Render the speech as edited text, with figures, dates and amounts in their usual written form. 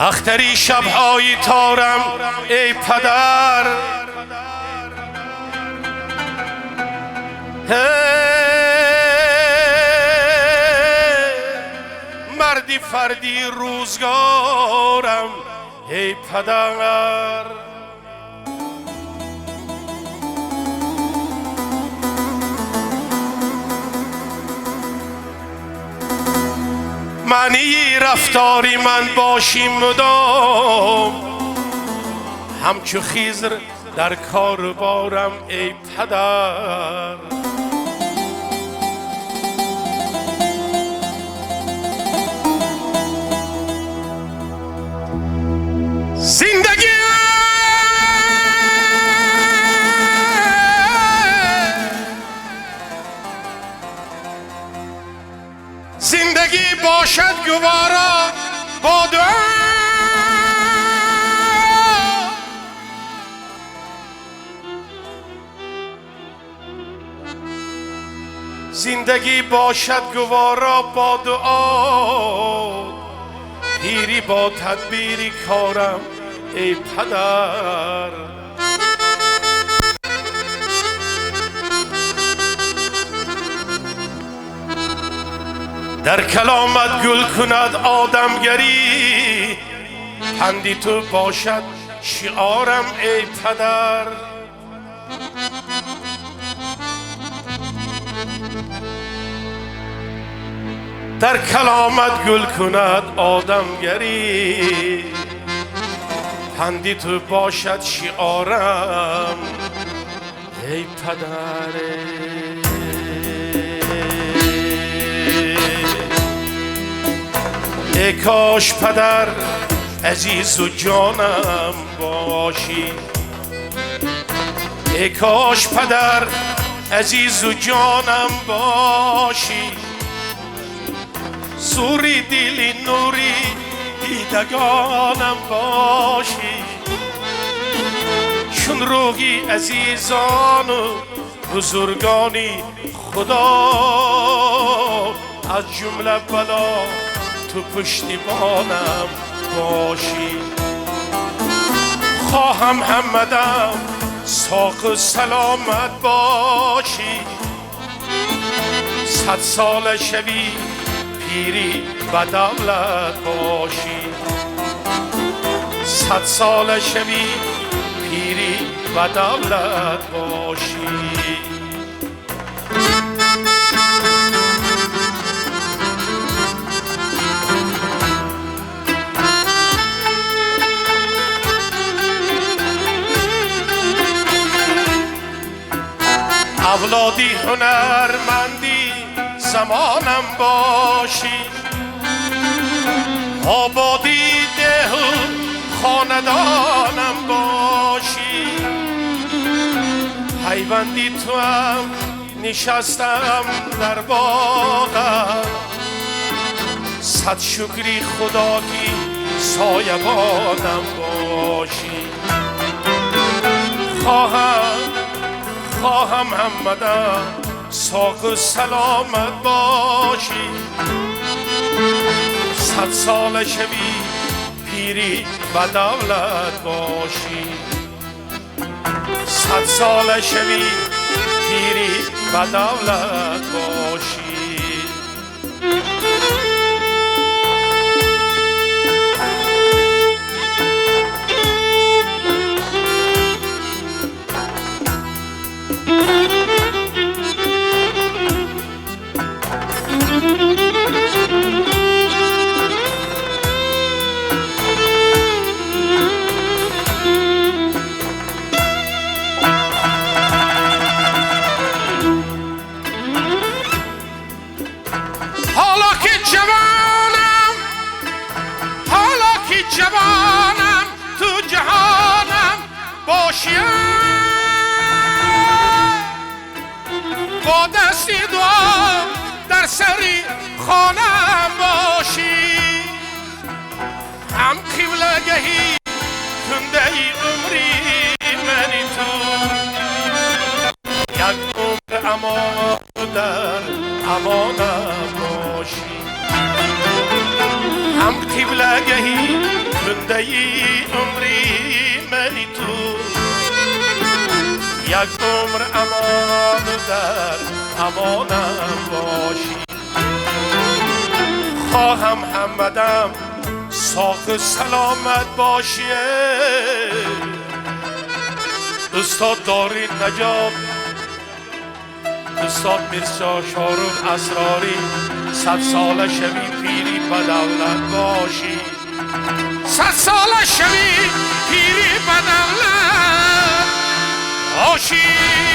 اختری شبهای تارم ای پدر، مردی فردی روزگارم ای پدر. معنی رفتاری من باشی مدام، همچو خیزر در کار بارم ای پدر. زندگی باشد گوارا با دعا، زندگی باشد گوارا با دعا، پیری با تدبیری کارم ای پدر. در کلامت گل کند آدمگری، پندی تو باشد شعارم ای پدر. در کلامت گل کند آدمگری، پندی تو باشد شعارم ای پدر. ای کاش پدر عزیز و جانم باشی، ای کاش پدر عزیز و جانم باشی، سوری دلی نوری دیدگانم باشی، چون روحی عزیزان و بزرگانی خدا، از جمله بلا تو پشتیبانم باشی. خواهم همدم ساق و سلامت باشی، 100 سال شوی پیری و دولت باشی، 100 سال شوی پیری و دولت باشی. اولادی هنرمندی زمانم باشی، آبادی ده و خاندانم باشی، حیوندی تو هم نشستم در باغم، 100 شکری خدا کی سایبانم باشی. خواهم همدم ساق و سلامت باشی، 100 سال شوی پیری و دولت باشی، 100 سال شوی پیری و دولت باشی. جوانم تو جهانم باشیم، با دستی دعا در سری خانم باشی، هم قبلگهی کنده ای عمری منی تو، یک عمر امان در امانم باشی، هم قبلگهی زنده ای عمری می تو یک عمر امان در امانم باشی خواهم همدم ساق سلامت باشی استاد دارین نجاب استاد میرزا شاروخ اسراری 100 ساله شوی پیری بدولت باشی 100 ساله شوی پیری بدولت باشی